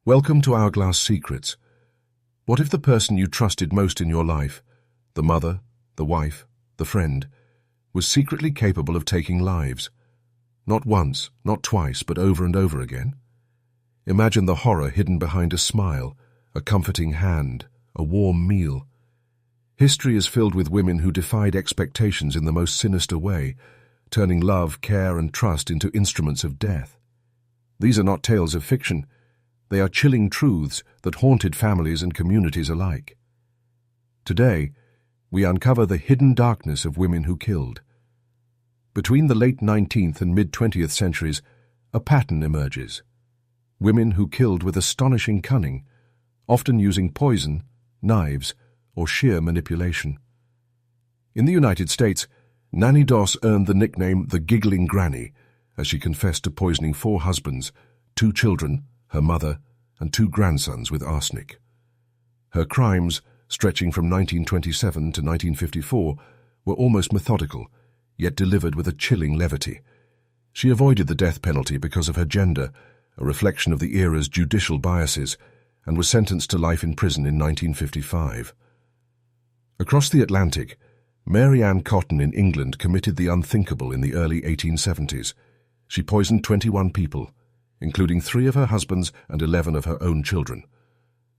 Welcome to Hourglass Secrets. What if the person you trusted most in your life, the mother, the wife, the friend, was secretly capable of taking lives? Not once, not twice, but over and over again. Imagine the horror hidden behind a smile, a comforting hand, a warm meal. History is filled with women who defied expectations in the most sinister way, turning love, care, and trust into instruments of death. These are not tales of fiction. They are chilling truths that haunted families and communities alike. Today, we uncover the hidden darkness of women who killed. Between the late 19th and mid-20th centuries, a pattern emerges. Women who killed with astonishing cunning, often using poison, knives, or sheer manipulation. In the United States, Nanny Doss earned the nickname the Giggling Granny, as she confessed to poisoning 4 husbands, 2 children, her mother, and 2 grandsons with arsenic. Her crimes, stretching from 1927 to 1954, were almost methodical, yet delivered with a chilling levity. She avoided the death penalty because of her gender, a reflection of the era's judicial biases, and was sentenced to life in prison in 1955. Across the Atlantic, Mary Ann Cotton in England committed the unthinkable in the early 1870s. She poisoned 21 people, including 3 of her husbands and 11 of her own children.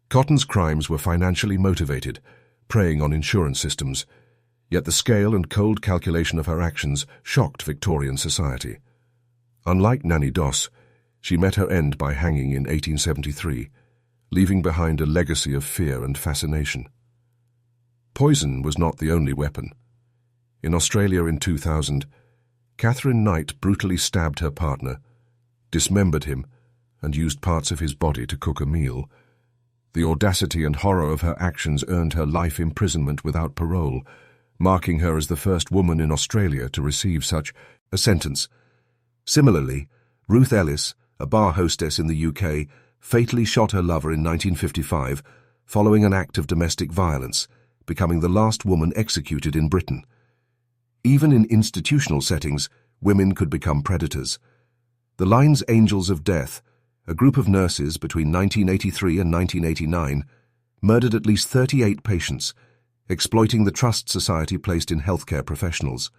Cotton's crimes were financially motivated, preying on insurance systems, yet the scale and cold calculation of her actions shocked Victorian society. Unlike Nanny Doss, she met her end by hanging in 1873, leaving behind a legacy of fear and fascination. Poison was not the only weapon. In Australia in 2000, Catherine Knight brutally stabbed her partner, dismembered him, and used parts of his body to cook a meal. The audacity and horror of her actions earned her life imprisonment without parole, marking her as the first woman in Australia to receive such a sentence. Similarly, Ruth Ellis, a bar hostess in the UK, fatally shot her lover in 1955 following an act of domestic violence, becoming the last woman executed in Britain. Even in institutional settings, women could become predators. The Lyne's Angels of Death, a group of nurses between 1983 and 1989, murdered at least 38 patients, exploiting the trust society placed in healthcare professionals.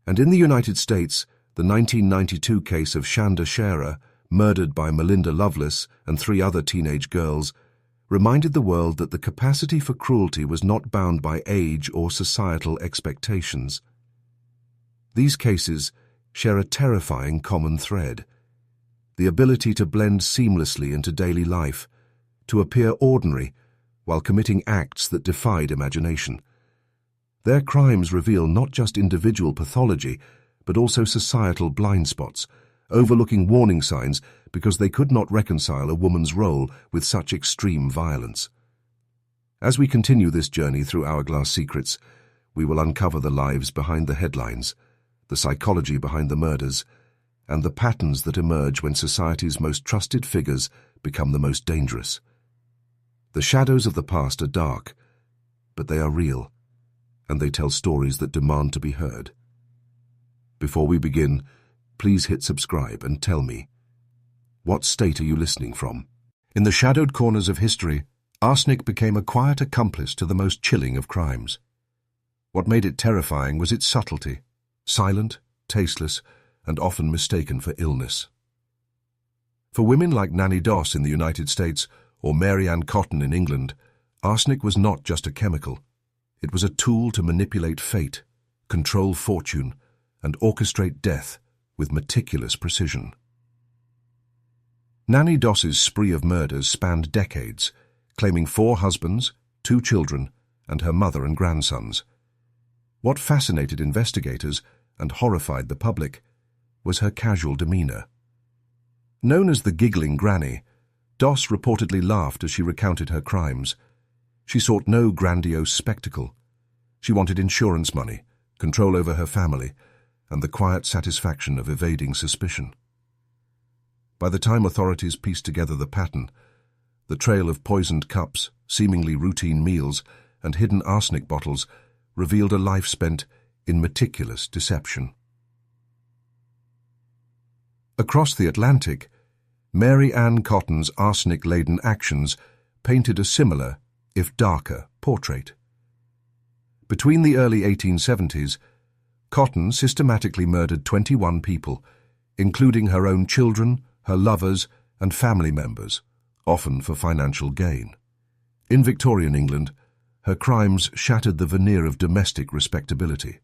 And in the United States, the 1992 case of Shanda Sharer, murdered by Melinda Loveless and 3 other teenage girls, reminded the world that the capacity for cruelty was not bound by age or societal expectations. These cases share a terrifying common thread: the ability to blend seamlessly into daily life, to appear ordinary while committing acts that defied imagination. Their crimes reveal not just individual pathology, but also societal blind spots, overlooking warning signs because they could not reconcile a woman's role with such extreme violence. As we continue this journey through Hourglass Secrets, we will uncover the lives behind the headlines, the psychology behind the murders, and the patterns that emerge when society's most trusted figures become the most dangerous. The shadows of the past are dark, but they are real, and they tell stories that demand to be heard. Before we begin, please hit subscribe and tell me, what state are you listening from? In the shadowed corners of history, arsenic became a quiet accomplice to the most chilling of crimes. What made it terrifying was its subtlety, silent, tasteless, and often mistaken for illness. For women like Nanny Doss in the United States or Mary Ann Cotton in England, arsenic was not just a chemical. It was a tool to manipulate fate, control fortune, and orchestrate death with meticulous precision. Nanny Doss's spree of murders spanned decades, claiming 4 husbands, 2 children, and her mother and grandsons. What fascinated investigators and horrified the public was her casual demeanor. Known as the Giggling Granny, Doss reportedly laughed as she recounted her crimes. She sought no grandiose spectacle. She wanted insurance money, control over her family, and the quiet satisfaction of evading suspicion. By the time authorities pieced together the pattern, the trail of poisoned cups, seemingly routine meals, and hidden arsenic bottles revealed a life spent in meticulous deception. Across the Atlantic, Mary Ann Cotton's arsenic-laden actions painted a similar, if darker, portrait. Between the early 1870s, Cotton systematically murdered 21 people, including her own children, her lovers, and family members, often for financial gain. In Victorian England, her crimes shattered the veneer of domestic respectability.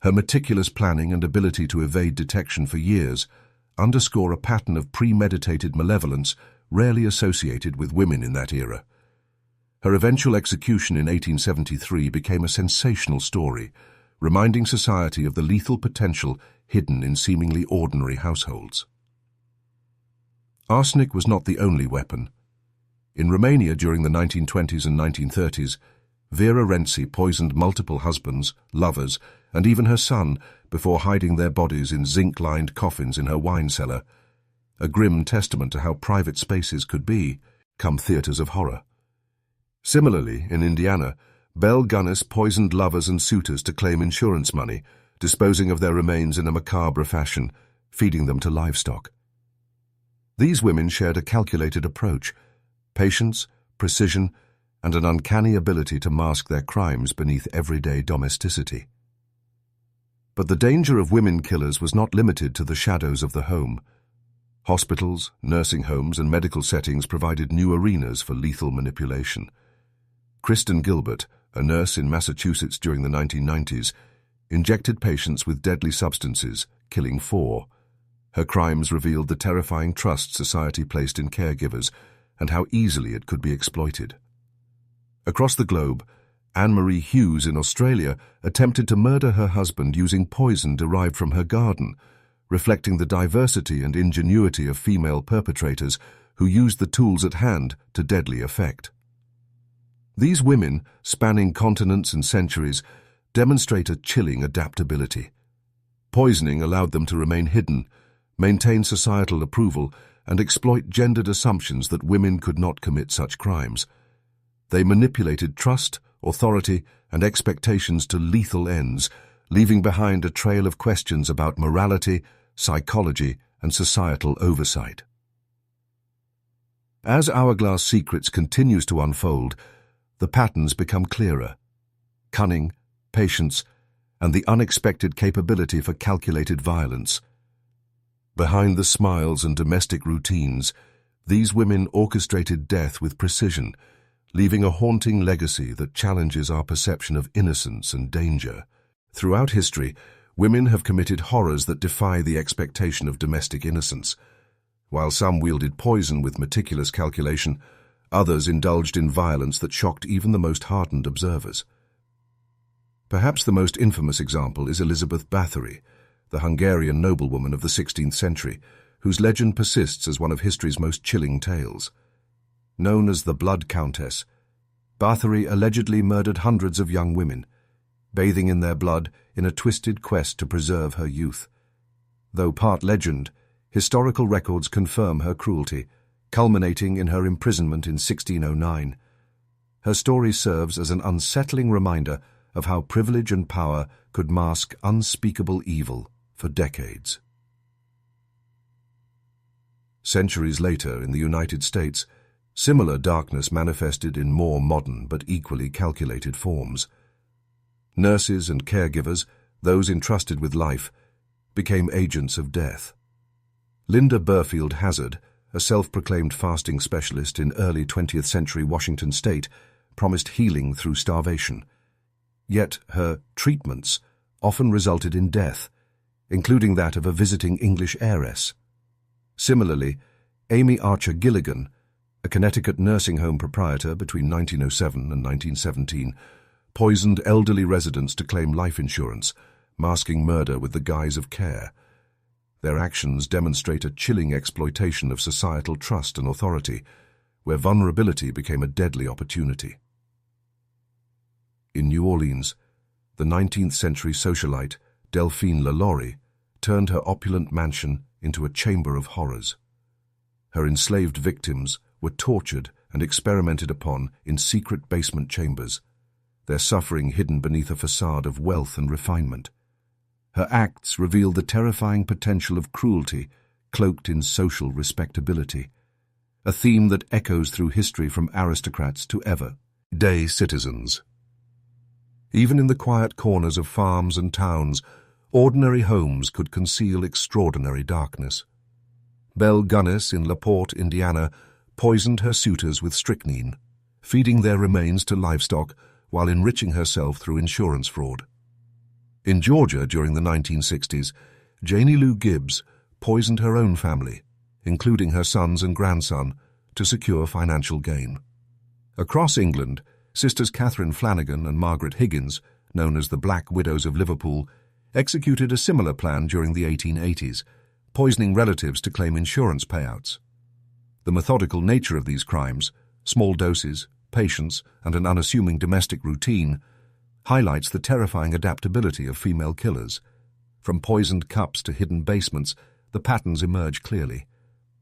Her meticulous planning and ability to evade detection for years underscore a pattern of premeditated malevolence rarely associated with women in that era. Her eventual execution in 1873 became a sensational story, reminding society of the lethal potential hidden in seemingly ordinary households. Arsenic was not the only weapon. In Romania during the 1920s and 1930s, Vera Renzi poisoned multiple husbands, lovers, and even her son before hiding their bodies in zinc-lined coffins in her wine cellar, a grim testament to how private spaces could become theaters of horror. Similarly, in Indiana, Belle Gunness poisoned lovers and suitors to claim insurance money, disposing of their remains in a macabre fashion, feeding them to livestock. These women shared a calculated approach, patience, precision, and an uncanny ability to mask their crimes beneath everyday domesticity. But the danger of women killers was not limited to the shadows of the home. Hospitals, nursing homes, and medical settings provided new arenas for lethal manipulation. Kristen Gilbert, a nurse in Massachusetts during the 1990s, injected patients with deadly substances, killing 4. Her crimes revealed the terrifying trust society placed in caregivers and how easily it could be exploited. Across the globe, Anne-Marie Hughes in Australia attempted to murder her husband using poison derived from her garden, reflecting the diversity and ingenuity of female perpetrators who used the tools at hand to deadly effect. These women, spanning continents and centuries, demonstrate a chilling adaptability. Poisoning allowed them to remain hidden, maintain societal approval, and exploit gendered assumptions that women could not commit such crimes. They manipulated trust, authority, and expectations to lethal ends, leaving behind a trail of questions about morality, psychology, and societal oversight. As Hourglass Secrets continues to unfold, the patterns become clearer. Cunning, patience, and the unexpected capability for calculated violence. Behind the smiles and domestic routines, these women orchestrated death with precision, leaving a haunting legacy that challenges our perception of innocence and danger. Throughout history, women have committed horrors that defy the expectation of domestic innocence. While some wielded poison with meticulous calculation, others indulged in violence that shocked even the most hardened observers. Perhaps the most infamous example is Elizabeth Bathory, the Hungarian noblewoman of the 16th century, whose legend persists as one of history's most chilling tales. Known as the Blood Countess, Bathory allegedly murdered hundreds of young women, bathing in their blood in a twisted quest to preserve her youth. Though part legend, historical records confirm her cruelty, culminating in her imprisonment in 1609. Her story serves as an unsettling reminder of how privilege and power could mask unspeakable evil for decades. Centuries later, in the United States, similar darkness manifested in more modern but equally calculated forms. Nurses and caregivers, those entrusted with life, became agents of death. Linda Burfield Hazard, a self-proclaimed fasting specialist in early 20th century Washington state, promised healing through starvation. Yet her treatments often resulted in death, including that of a visiting English heiress. Similarly, Amy Archer Gilligan, a Connecticut nursing home proprietor between 1907 and 1917, poisoned elderly residents to claim life insurance, masking murder with the guise of care. Their actions demonstrate a chilling exploitation of societal trust and authority, where vulnerability became a deadly opportunity. In New Orleans, the 19th century socialite Delphine LaLaurie turned her opulent mansion into a chamber of horrors. Her enslaved victims were tortured and experimented upon in secret basement chambers, their suffering hidden beneath a facade of wealth and refinement. Her acts revealed the terrifying potential of cruelty, cloaked in social respectability, a theme that echoes through history from aristocrats to everyday citizens. Even in the quiet corners of farms and towns, ordinary homes could conceal extraordinary darkness. Belle Gunness in LaPorte, Indiana, poisoned her suitors with strychnine, feeding their remains to livestock while enriching herself through insurance fraud. In Georgia during the 1960s, Janie Lou Gibbs poisoned her own family, including her sons and grandson, to secure financial gain. Across England, sisters Catherine Flanagan and Margaret Higgins, known as the Black Widows of Liverpool, executed a similar plan during the 1880s, poisoning relatives to claim insurance payouts. The methodical nature of these crimes, small doses, patience, and an unassuming domestic routine, highlights the terrifying adaptability of female killers. From poisoned cups to hidden basements, the patterns emerge clearly.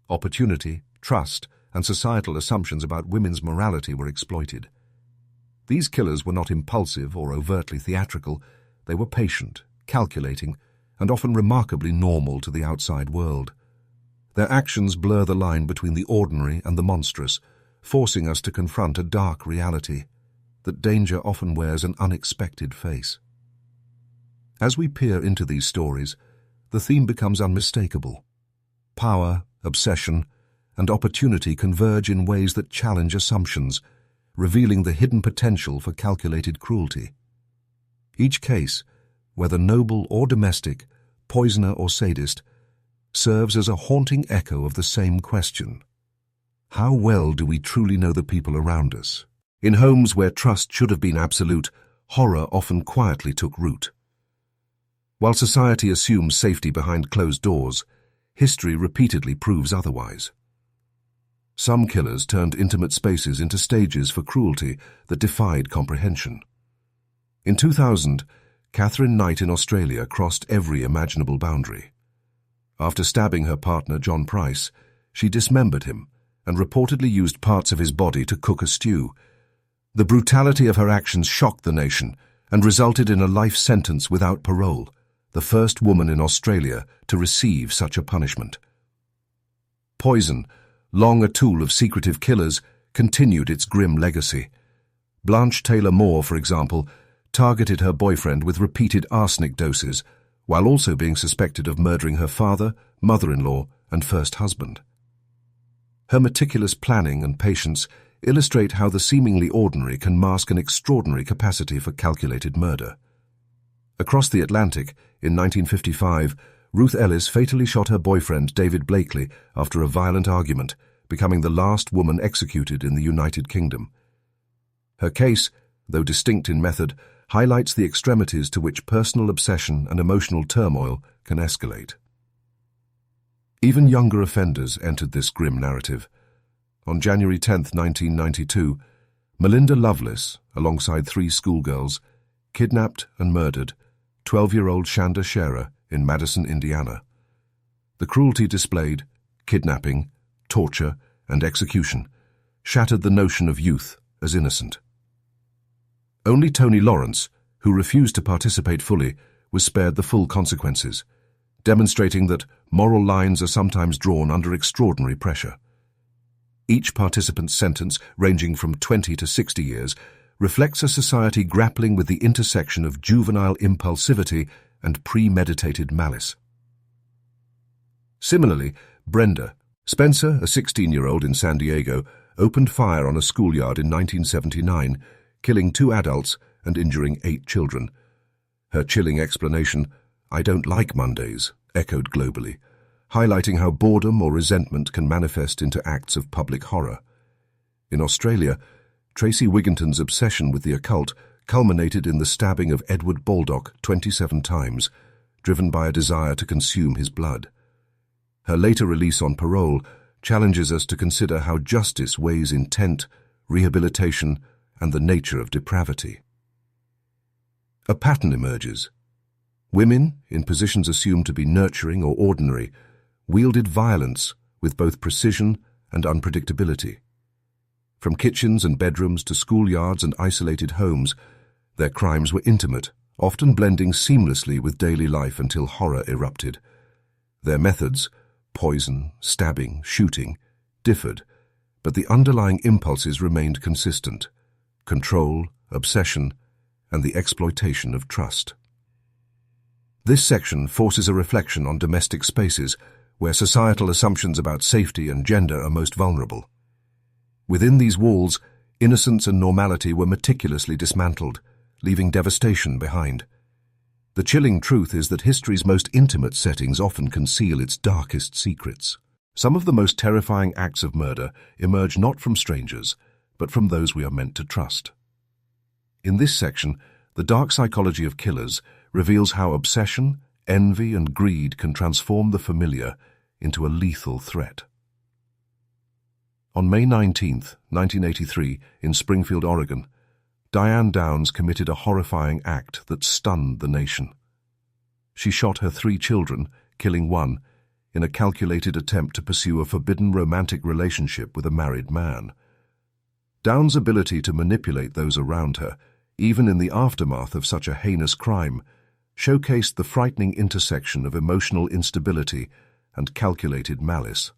Opportunity, trust, and societal assumptions about women's morality were exploited. These killers were not impulsive or overtly theatrical. They were patient, calculating, and often remarkably normal to the outside world. Their actions blur the line between the ordinary and the monstrous, forcing us to confront a dark reality, that danger often wears an unexpected face. As we peer into these stories, the theme becomes unmistakable. Power, obsession, and opportunity converge in ways that challenge assumptions, revealing the hidden potential for calculated cruelty. Each case, whether noble or domestic, poisoner or sadist, serves as a haunting echo of the same question. How well do we truly know the people around us? In homes where trust should have been absolute, horror often quietly took root. While society assumes safety behind closed doors, history repeatedly proves otherwise. Some killers turned intimate spaces into stages for cruelty that defied comprehension. In 2000, Catherine Knight in Australia crossed every imaginable boundary. After stabbing her partner, John Price, she dismembered him and reportedly used parts of his body to cook a stew. The brutality of her actions shocked the nation and resulted in a life sentence without parole, the first woman in Australia to receive such a punishment. Poison, long a tool of secretive killers, continued its grim legacy. Blanche Taylor Moore, for example, targeted her boyfriend with repeated arsenic doses, while also being suspected of murdering her father, mother-in-law, and first husband. Her meticulous planning and patience illustrate how the seemingly ordinary can mask an extraordinary capacity for calculated murder. Across the Atlantic, in 1955, Ruth Ellis fatally shot her boyfriend David Blakely after a violent argument, becoming the last woman executed in the United Kingdom. Her case, though distinct in method, highlights the extremities to which personal obsession and emotional turmoil can escalate. Even younger offenders entered this grim narrative. On January 10, 1992, Melinda Loveless, alongside 3 schoolgirls, kidnapped and murdered 12-year-old Shanda Sharer in Madison, Indiana. The cruelty displayed, kidnapping, torture, and execution, shattered the notion of youth as innocent. Only Tony Lawrence, who refused to participate fully, was spared the full consequences, demonstrating that moral lines are sometimes drawn under extraordinary pressure. Each participant's sentence, ranging from 20 to 60 years, reflects a society grappling with the intersection of juvenile impulsivity and premeditated malice. Similarly, Brenda Spencer, a 16-year-old in San Diego, opened fire on a schoolyard in 1979, killing 2 adults and injuring 8 children. Her chilling explanation, "I don't like Mondays," echoed globally, highlighting how boredom or resentment can manifest into acts of public horror. In Australia, Tracy Wigginton's obsession with the occult culminated in the stabbing of Edward Baldock 27 times, driven by a desire to consume his blood. Her later release on parole challenges us to consider how justice weighs intent, rehabilitation, and the nature of depravity. A pattern emerges. Women, in positions assumed to be nurturing or ordinary, wielded violence with both precision and unpredictability. From kitchens and bedrooms to schoolyards and isolated homes, their crimes were intimate, often blending seamlessly with daily life until horror erupted. Their methods, poison, stabbing, shooting, differed, but the underlying impulses remained consistent: control, obsession, and the exploitation of trust. This section forces a reflection on domestic spaces where societal assumptions about safety and gender are most vulnerable. Within these walls, innocence and normality were meticulously dismantled, leaving devastation behind. The chilling truth is that history's most intimate settings often conceal its darkest secrets. Some of the most terrifying acts of murder emerge not from strangers, but from those we are meant to trust. In this section, the dark psychology of killers reveals how obsession, envy, and greed can transform the familiar into a lethal threat. On May 19, 1983, in Springfield, Oregon, Diane Downs committed a horrifying act that stunned the nation. She shot her 3 children, killing one, in a calculated attempt to pursue a forbidden romantic relationship with a married man. Downs' ability to manipulate those around her, even in the aftermath of such a heinous crime, showcased the frightening intersection of emotional instability and calculated malice.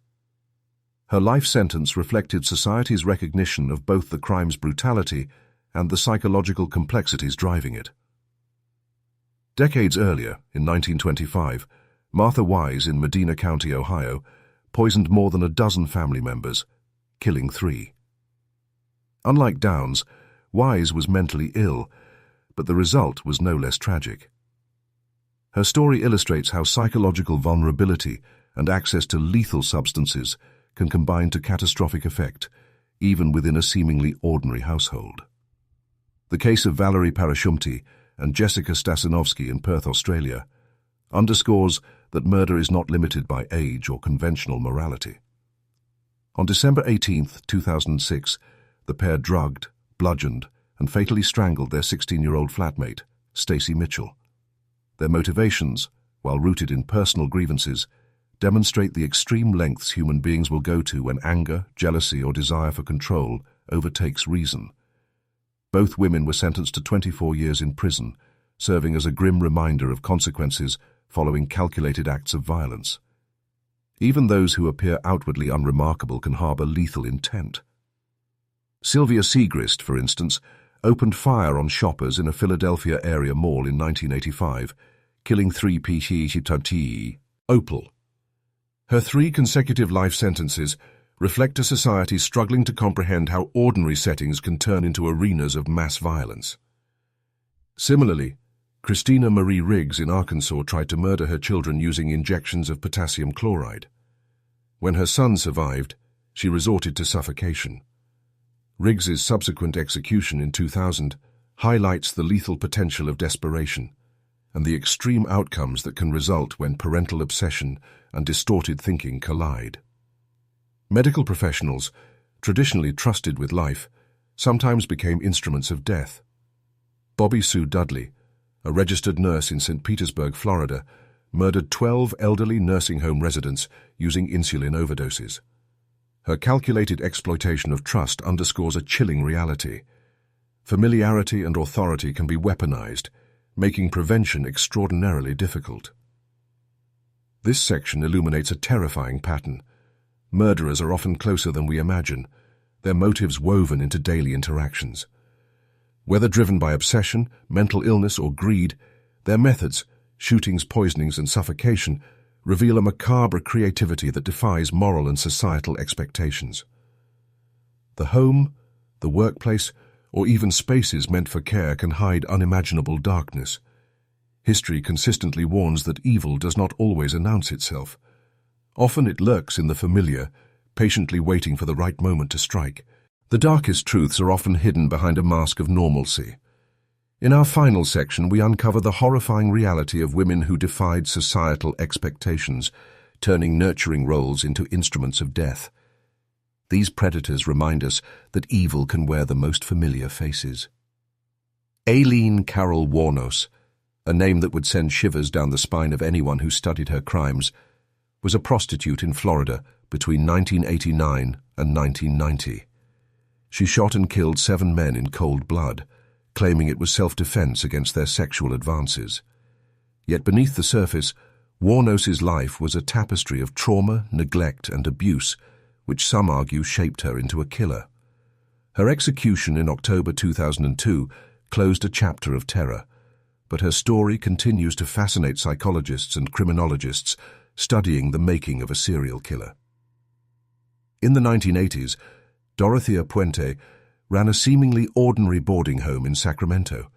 Her life sentence reflected society's recognition of both the crime's brutality and the psychological complexities driving it. Decades earlier, in 1925, Martha Wise in Medina County, Ohio, poisoned more than a dozen family members, killing 3. Unlike Downs, Wise was mentally ill, but the result was no less tragic. Her story illustrates how psychological vulnerability and access to lethal substances can combine to catastrophic effect, even within a seemingly ordinary household. The case of Valerie Parashumti and Jessica Stasinowski in Perth, Australia, underscores that murder is not limited by age or conventional morality. On December 18, 2006, the pair drugged, bludgeoned, and fatally strangled their 16-year-old flatmate, Stacey Mitchell. Their motivations, while rooted in personal grievances, demonstrate the extreme lengths human beings will go to when anger, jealousy, or desire for control overtakes reason. Both women were sentenced to 24 years in prison, serving as a grim reminder of consequences following calculated acts of violence. Even those who appear outwardly unremarkable can harbor lethal intent. Sylvia Segrist, for instance, opened fire on shoppers in a Philadelphia area mall in 1985, killing 3 people. Opal. Her 3 consecutive life sentences reflect a society struggling to comprehend how ordinary settings can turn into arenas of mass violence. Similarly, Christina Marie Riggs in Arkansas tried to murder her children using injections of potassium chloride. When her son survived, she resorted to suffocation. Riggs's subsequent execution in 2000 highlights the lethal potential of desperation and the extreme outcomes that can result when parental obsession and distorted thinking collide. Medical professionals, traditionally trusted with life, sometimes became instruments of death. Bobby Sue Dudley, a registered nurse in St. Petersburg, Florida, murdered 12 elderly nursing home residents using insulin overdoses. Her calculated exploitation of trust underscores a chilling reality. Familiarity and authority can be weaponized, making prevention extraordinarily difficult. This section illuminates a terrifying pattern. Murderers are often closer than we imagine, their motives woven into daily interactions. Whether driven by obsession, mental illness, or greed, their methods, shootings, poisonings, and suffocation, reveal a macabre creativity that defies moral and societal expectations. The home, the workplace, or even spaces meant for care can hide unimaginable darkness. History consistently warns that evil does not always announce itself. Often it lurks in the familiar, patiently waiting for the right moment to strike. The darkest truths are often hidden behind a mask of normalcy. In our final section, we uncover the horrifying reality of women who defied societal expectations, turning nurturing roles into instruments of death. These predators remind us that evil can wear the most familiar faces. Aileen Carol Wuornos, a name that would send shivers down the spine of anyone who studied her crimes, was a prostitute in Florida between 1989 and 1990. She shot and killed 7 men in cold blood, claiming it was self-defense against their sexual advances. Yet beneath the surface, Wuornos's life was a tapestry of trauma, neglect, and abuse, which some argue shaped her into a killer. Her execution in October 2002 closed a chapter of terror, but her story continues to fascinate psychologists and criminologists studying the making of a serial killer. In the 1980s, Dorothea Puente ran a seemingly ordinary boarding home in Sacramento.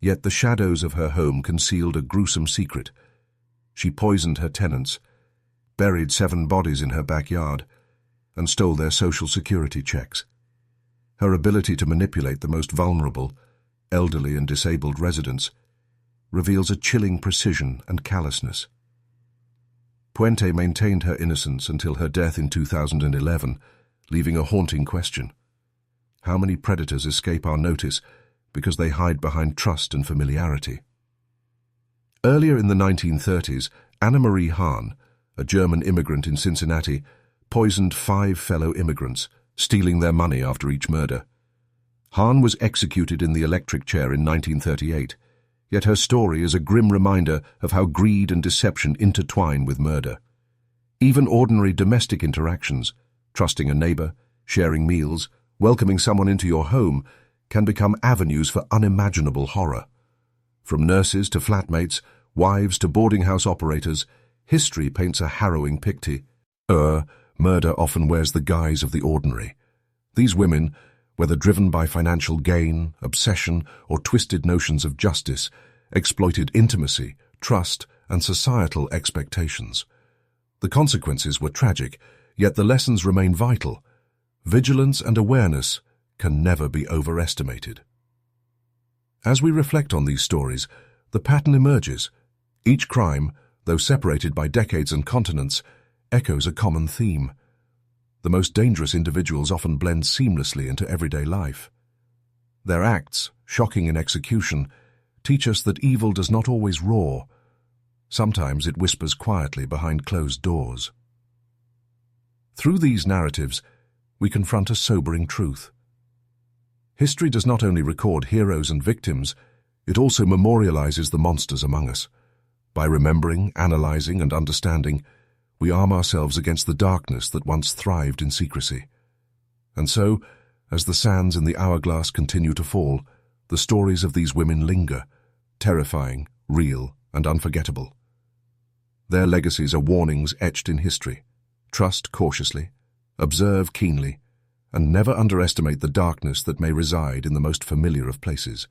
Yet the shadows of her home concealed a gruesome secret. She poisoned her tenants, buried 7 bodies in her backyard, and stole their social security checks. Her ability to manipulate the most vulnerable, elderly and disabled residents, reveals a chilling precision and callousness. Puente maintained her innocence until her death in 2011, leaving a haunting question. How many predators escape our notice because they hide behind trust and familiarity? Earlier in the 1930s, Anna Marie Hahn, a German immigrant in Cincinnati, poisoned 5 fellow immigrants, stealing their money after each murder. Hahn was executed in the electric chair in 1938, yet her story is a grim reminder of how greed and deception intertwine with murder. Even ordinary domestic interactions, trusting a neighbor, sharing meals, welcoming someone into your home, can become avenues for unimaginable horror. From nurses to flatmates, wives to boarding house operators, history paints a harrowing picture. Murder often wears the guise of the ordinary. These women, whether driven by financial gain, obsession, or twisted notions of justice, exploited intimacy, trust, and societal expectations. The consequences were tragic, yet the lessons remain vital. Vigilance and awareness can never be overestimated. As we reflect on these stories, the pattern emerges. Each crime, though separated by decades and continents, echoes a common theme. The most dangerous individuals often blend seamlessly into everyday life. Their acts, shocking in execution, teach us that evil does not always roar. Sometimes it whispers quietly behind closed doors. Through these narratives, we confront a sobering truth. History does not only record heroes and victims, it also memorializes the monsters among us. By remembering, analyzing, and understanding, we arm ourselves against the darkness that once thrived in secrecy. And so, as the sands in the hourglass continue to fall, the stories of these women linger, terrifying, real, and unforgettable. Their legacies are warnings etched in history. Trust cautiously, observe keenly, and never underestimate the darkness that may reside in the most familiar of places.